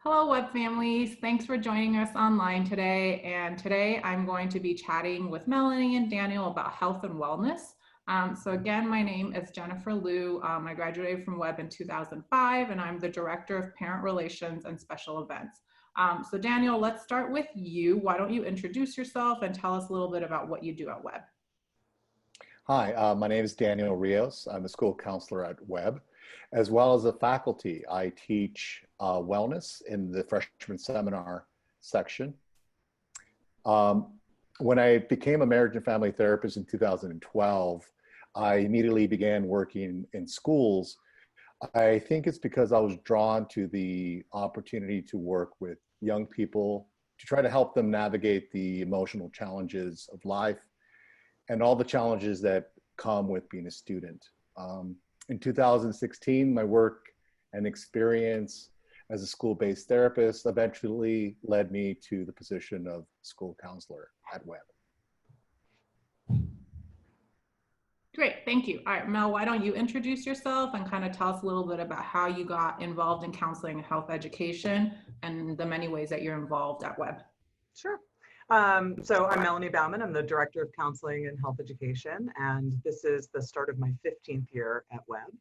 Hello, Webb families. Thanks for joining us online today. And today I'm going to be chatting with Melanie and Daniel about health and wellness. So again, my name is Jennifer Liu. I graduated from Webb in 2005, and I'm the Director of Parent Relations and Special Events. So Daniel, let's start with you. Why don't you introduce yourself and tell us a little bit about what you do at Webb? Hi, my name is Daniel Rios. I'm a school counselor at Webb. As well as a faculty, I teach wellness in the freshman seminar section. When I became a marriage and family therapist in 2012, I immediately began working in schools. I think it's because I was drawn to the opportunity to work with young people to try to help them navigate the emotional challenges of life and all the challenges that come with being a student. In 2016, my work and experience as a school-based therapist eventually led me to the position of school counselor at Webb. Great, thank you. All right, Mel, why don't you introduce yourself and kind of tell us a little bit about how you got involved in counseling and health education and the many ways that you're involved at Webb. Sure. So I'm Melanie Bauman. I'm the Director of Counseling and Health Education, and this is the start of my 15th year at Webb.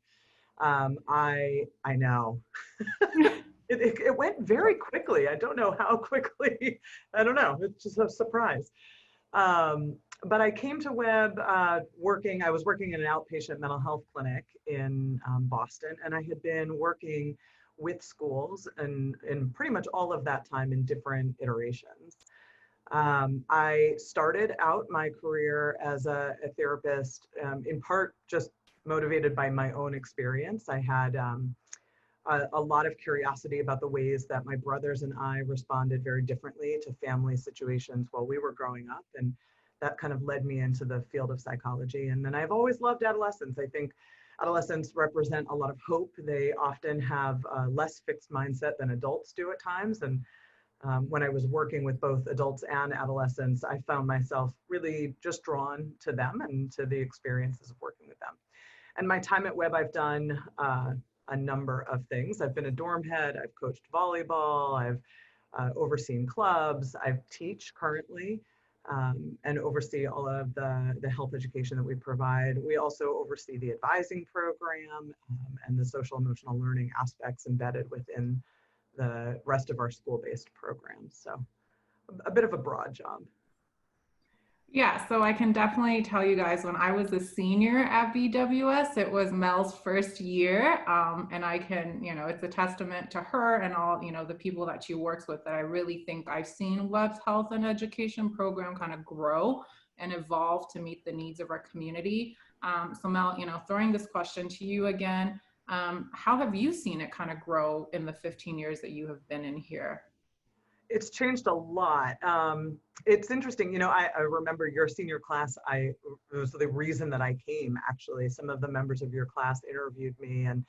I know. It went very quickly. I don't know how quickly. I don't know. It's just a surprise. But I came to Webb I was working in an outpatient mental health clinic in Boston, and I had been working with schools and in pretty much all of that time in different iterations. I started out my career as a therapist, in part just motivated by my own experience. I had a lot of curiosity about the ways that my brothers and I responded very differently to family situations while we were growing up. And that kind of led me into the field of psychology. And then I've always loved adolescents. I think adolescents represent a lot of hope. They often have a less fixed mindset than adults do at times. And when I was working with both adults and adolescents, I found myself really just drawn to them and to the experiences of working with them. And my time at Webb, I've done a number of things. I've been a dorm head, I've coached volleyball, I've overseen clubs, I teach currently, and oversee all of the health education that we provide. We also oversee the advising program and the social emotional learning aspects embedded within the rest of our school-based programs. So a bit of a broad job. Yeah, so I can definitely tell you guys when I was a senior at BWS, it was Mel's first year. And I can, it's a testament to her and all, the people that she works with that I really think I've seen Webb's health and education program kind of grow and evolve to meet the needs of our community. So Mel, throwing this question to you again, how have you seen it kind of grow in the 15 years that you have been in here? It's changed a lot. It's interesting, I remember your senior class, it was the reason that I came, actually. Some of the members of your class interviewed me, and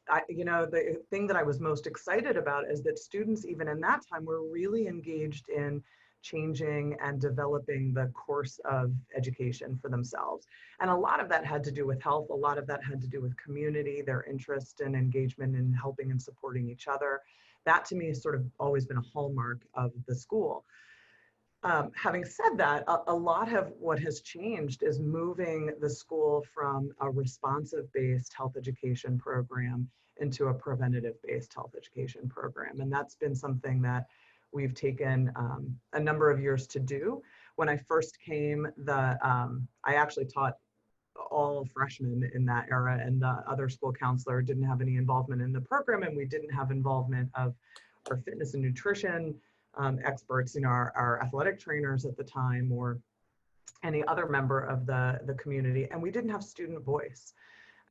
the thing that I was most excited about is that students, even in that time, were really engaged in changing and developing the course of education for themselves. And a lot of that had to do with health. A lot of that had to do with community, their interest and engagement in helping and supporting each other. That to me has sort of always been a hallmark of the school. Having said that, a lot of what has changed is moving the school from a responsive-based health education program into a preventative-based health education program. And that's been something that we've taken a number of years to do. When I first came, I actually taught all freshmen in that era, and the other school counselor didn't have any involvement in the program, and we didn't have involvement of our fitness and nutrition experts, our athletic trainers at the time, or any other member of the community, and we didn't have student voice.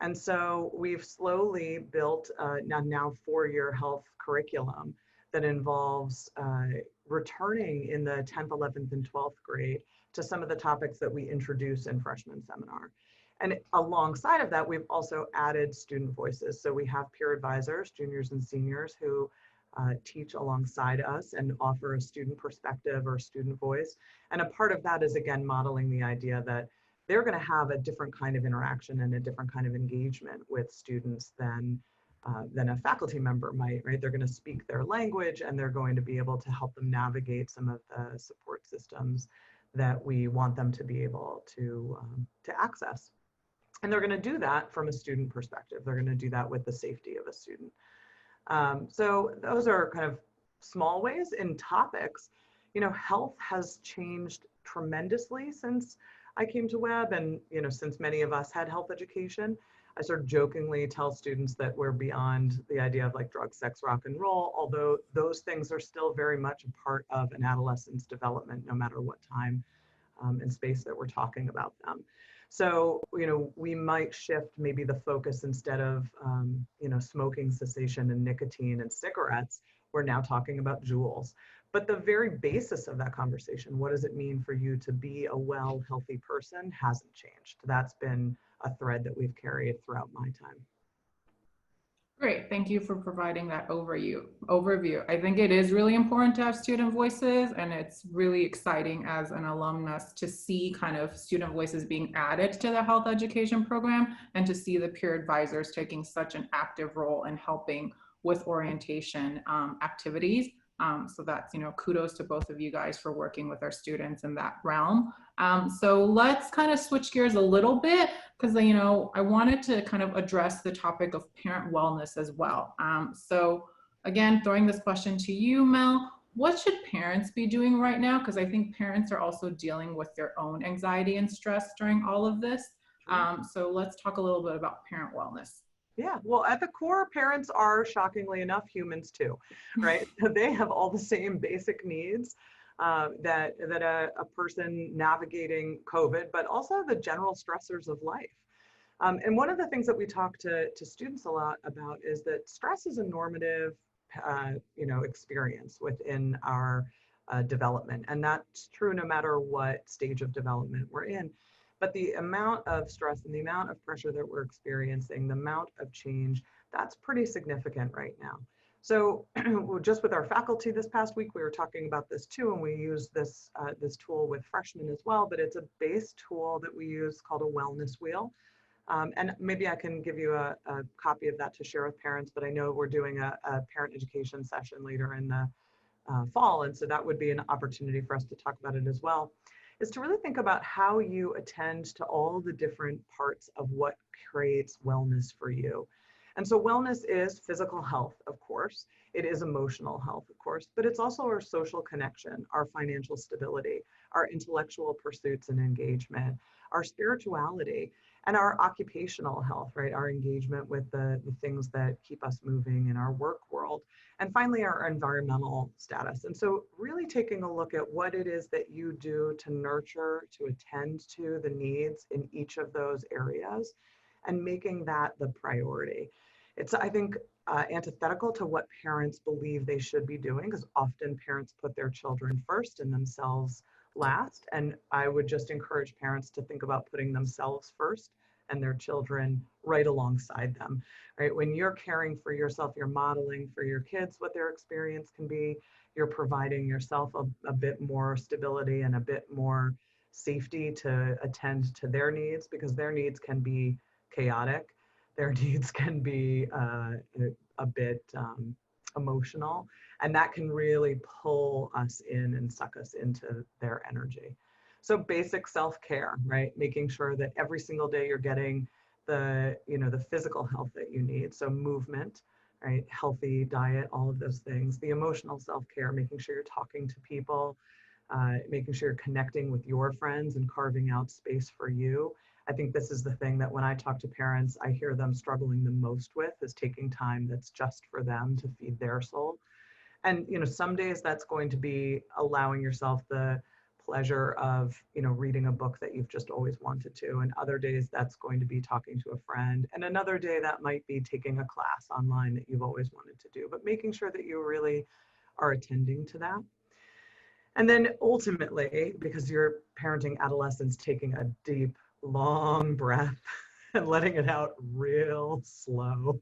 And so we've slowly built a now 4-year health curriculum that involves returning in the 10th, 11th, and 12th grade to some of the topics that we introduce in freshman seminar. And alongside of that, we've also added student voices. So we have peer advisors, juniors and seniors, who teach alongside us and offer a student perspective or student voice. And a part of that is, again, modeling the idea that they're going to have a different kind of interaction and a different kind of engagement with students than than a faculty member might, right? They're going to speak their language and they're going to be able to help them navigate some of the support systems that we want them to be able to access. And they're going to do that from a student perspective. They're going to do that with the safety of a student. So those are kind of small ways. In topics, you know, health has changed tremendously since I came to Webb, and, you know, since many of us had health education. I sort of jokingly tell students that we're beyond the idea of like drug, sex, rock and roll, although those things are still very much a part of an adolescent's development, no matter what time and space that we're talking about them. So, you know, we might shift maybe the focus, instead of, you know, smoking cessation and nicotine and cigarettes, we're now talking about jewels. But the very basis of that conversation, what does it mean for you to be a well, healthy person, hasn't changed. That's been a thread that we've carried throughout my time. Great, thank you for providing that overview. I think it is really important to have student voices, and it's really exciting as an alumnus to see kind of student voices being added to the health education program, and to see the peer advisors taking such an active role in helping with orientation activities. So that's, you know, kudos to both of you guys for working with our students in that realm. So let's kind of switch gears a little bit, because, you know, I wanted to kind of address the topic of parent wellness as well. So again, throwing this question to you, Mel, what should parents be doing right now? Because I think parents are also dealing with their own anxiety and stress during all of this. So let's talk a little bit about parent wellness. Yeah, well, at the core, parents are, shockingly enough, humans too, right? They have all the same basic needs that a person navigating COVID, but also the general stressors of life. And one of the things that we talk to students a lot about is that stress is a normative, you know, experience within our development, and that's true no matter what stage of development we're in. But the amount of stress and the amount of pressure that we're experiencing, the amount of change, that's pretty significant right now. So just with our faculty this past week, we were talking about this too, and we use this, this tool with freshmen as well, but it's a base tool that we use called a wellness wheel. And maybe I can give you a copy of that to share with parents, but I know we're doing a parent education session later in the fall, and so that would be an opportunity for us to talk about it as well, is to really think about how you attend to all the different parts of what creates wellness for you. And so wellness is physical health, of course. It is emotional health, of course, but it's also our social connection, our financial stability, our intellectual pursuits and engagement, our spirituality, and our occupational health, right? Our engagement with the things that keep us moving in our work world. And finally, our environmental status. And so really taking a look at what it is that you do to nurture, to attend to the needs in each of those areas, and making that the priority. It's, I think, antithetical to what parents believe they should be doing, because often parents put their children first and themselves last. And I would just encourage parents to think about putting themselves first and their children right alongside them, right? When you're caring for yourself, you're modeling for your kids what their experience can be. You're providing yourself a bit more stability and a bit more safety to attend to their needs, because their needs can be chaotic. Their needs can be a bit emotional, and that can really pull us in and suck us into their energy. So basic self-care, right? Making sure that every single day you're getting the, you know, the physical health that you need. So movement, right? Healthy diet, all of those things. The emotional self-care, making sure you're talking to people, making sure you're connecting with your friends and carving out space for you. I think this is the thing that when I talk to parents, I hear them struggling the most with, is taking time that's just for them to feed their soul. And, you know, some days that's going to be allowing yourself the pleasure of, you know, reading a book that you've just always wanted to. And other days that's going to be talking to a friend. And another day that might be taking a class online that you've always wanted to do, but making sure that you really are attending to that. And then ultimately, because you're parenting adolescents, taking a deep, long breath and letting it out real slow,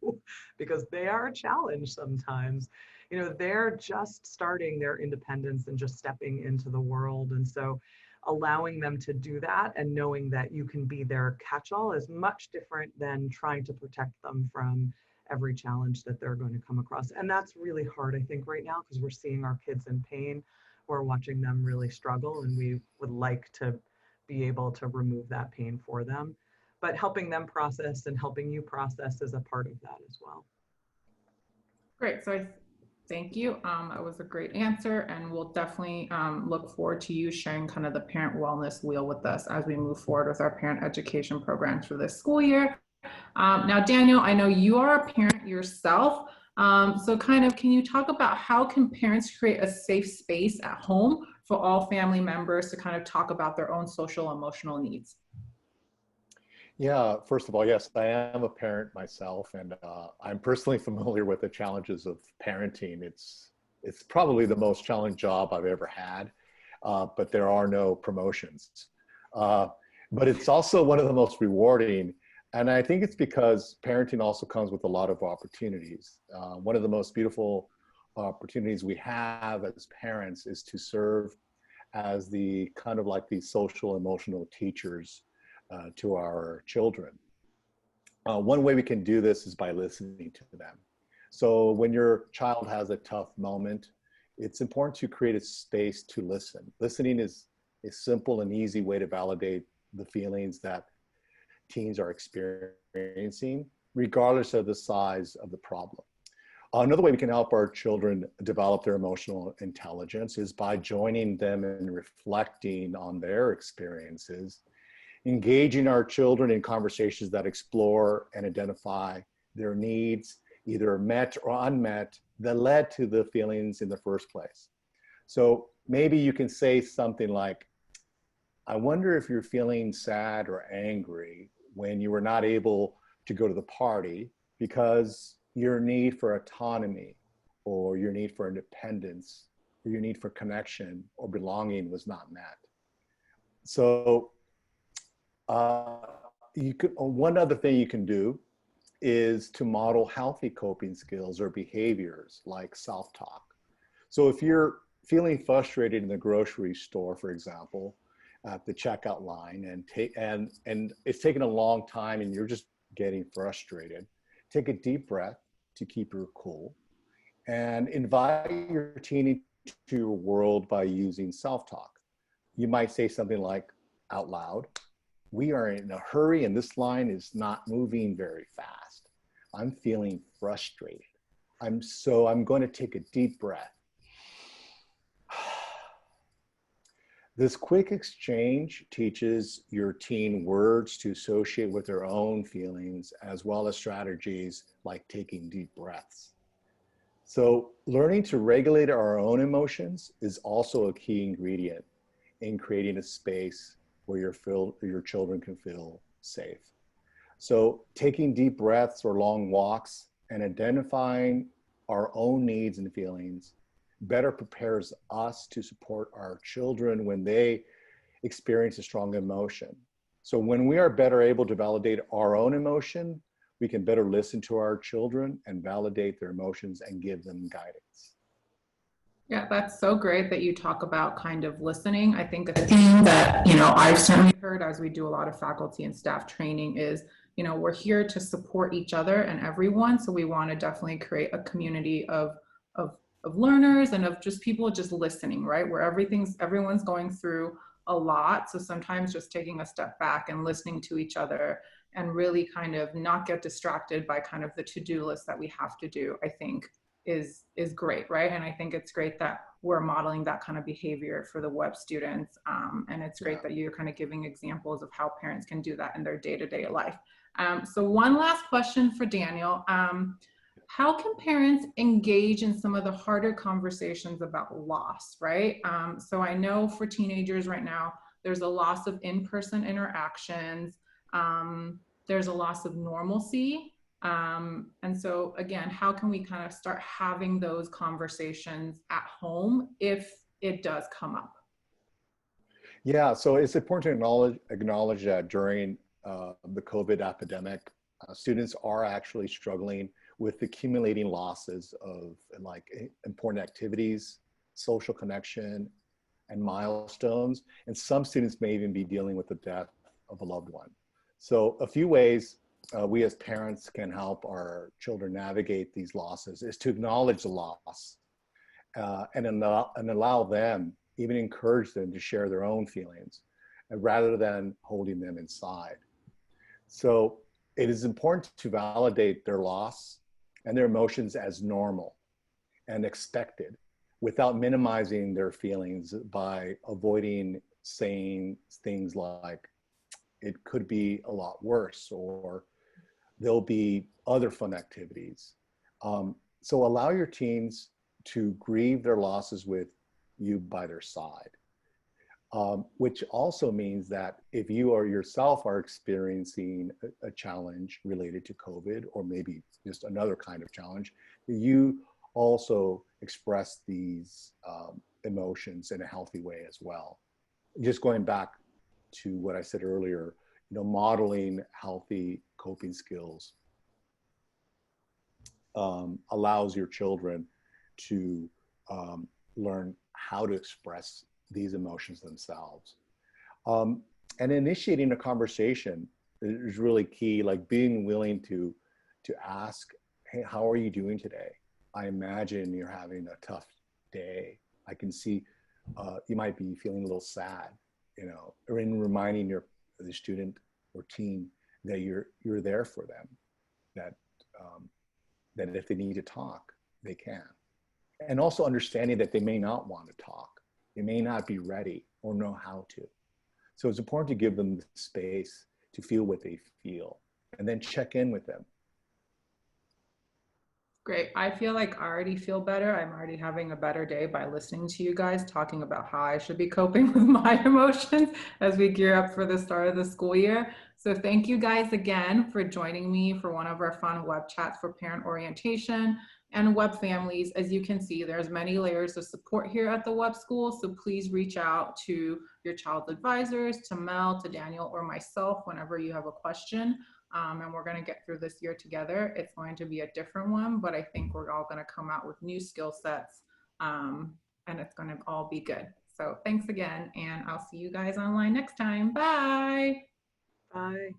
because they are a challenge sometimes. You know, they're just starting their independence and just stepping into the world. And so allowing them to do that and knowing that you can be their catch-all is much different than trying to protect them from every challenge that they're going to come across. And that's really hard, I think, right now, because we're seeing our kids in pain. We're watching them really struggle, and we would like to be able to remove that pain for them. But helping them process and helping you process is a part of that as well. Great. So thank you. That was a great answer, and we'll definitely look forward to you sharing kind of the parent wellness wheel with us as we move forward with our parent education programs for this school year. Now, Daniel, I know you are a parent yourself. So kind of, can you talk about how can parents create a safe space at home for all family members to kind of talk about their own social emotional needs? Yeah, first of all, yes, I am a parent myself, and I'm personally familiar with the challenges of parenting. It's probably the most challenging job I've ever had, but there are no promotions. But it's also one of the most rewarding, and I think it's because parenting also comes with a lot of opportunities. One of the most beautiful opportunities we have as parents is to serve as the kind of like the social emotional teachers to our children. One way we can do this is by listening to them. So when your child has a tough moment, it's important to create a space to listen. Listening is a simple and easy way to validate the feelings that teens are experiencing, regardless of the size of the problem. Another way we can help our children develop their emotional intelligence is by joining them in reflecting on their experiences, engaging our children in conversations that explore and identify their needs, either met or unmet, that led to the feelings in the first place. So maybe you can say something like, I wonder if you're feeling sad or angry when you were not able to go to the party because your need for autonomy or your need for independence or your need for connection or belonging was not met. So one other thing you can do is to model healthy coping skills or behaviors like self-talk. So if you're feeling frustrated in the grocery store, for example, at the checkout line, and it's taken a long time and you're just getting frustrated, take a deep breath to keep your cool and invite your teen into your world by using self-talk. You might say something like out loud, we are in a hurry and this line is not moving very fast. I'm feeling frustrated. I'm going to take a deep breath. This quick exchange teaches your teen words to associate with their own feelings, as well as strategies like taking deep breaths. So learning to regulate our own emotions is also a key ingredient in creating a space where your children can feel safe. So taking deep breaths or long walks and identifying our own needs and feelings better prepares us to support our children when they experience a strong emotion. So when we are better able to validate our own emotion, we can better listen to our children and validate their emotions and give them guidance. Yeah, that's so great that you talk about kind of listening. I think a thing that, I've certainly heard as we do a lot of faculty and staff training is, we're here to support each other and everyone. So we want to definitely create a community of learners and of just people just listening, right? Where everyone's going through a lot. So sometimes just taking a step back and listening to each other and really kind of not get distracted by kind of the to-do list that we have to do, I think is great, right? And I think it's great that we're modeling that kind of behavior for the Webb students. And it's great that you're kind of giving examples of how parents can do that in their day-to-day life. So one last question for Daniel. How can parents engage in some of the harder conversations about loss, right? So I know for teenagers right now, there's a loss of in-person interactions. There's a loss of normalcy. And so again, how can we kind of start having those conversations at home if it does come up? Yeah, so it's important to acknowledge that during the COVID epidemic, students are actually struggling with accumulating losses of like important activities, social connection, and milestones. And some students may even be dealing with the death of a loved one. So a few ways we as parents can help our children navigate these losses is to acknowledge the loss, and allow them, even encourage them to share their own feelings, rather than holding them inside. So it is important to validate their loss and their emotions as normal and expected, without minimizing their feelings by avoiding saying things like, it could be a lot worse, or there'll be other fun activities. So allow your teens to grieve their losses with you by their side, which also means that if you or yourself are experiencing a challenge related to COVID, or maybe just another kind of challenge, you also express these emotions in a healthy way as well. Just going back to what I said earlier, modeling healthy coping skills allows your children to learn how to express these emotions themselves. And initiating a conversation is really key, like being willing to ask, hey, how are you doing today? I imagine you're having a tough day. I can see you might be feeling a little sad, or in reminding the student or teen that you're there for them, that that if they need to talk, they can. And also understanding that they may not want to talk. They may not be ready or know how to. So it's important to give them the space to feel what they feel, and then check in with them. Great. I feel like I already feel better. I'm already having a better day by listening to you guys talking about how I should be coping with my emotions as we gear up for the start of the school year. So thank you guys again for joining me for one of our fun web chats for parent orientation and Webb families. As you can see, there's many layers of support here at the Webb School. So please reach out to your child's advisors, to Mel, to Daniel, or myself whenever you have a question. And we're going to get through this year together. It's going to be a different one, but I think we're all going to come out with new skill sets, and it's going to all be good. So thanks again, and I'll see you guys online next time. Bye. Bye.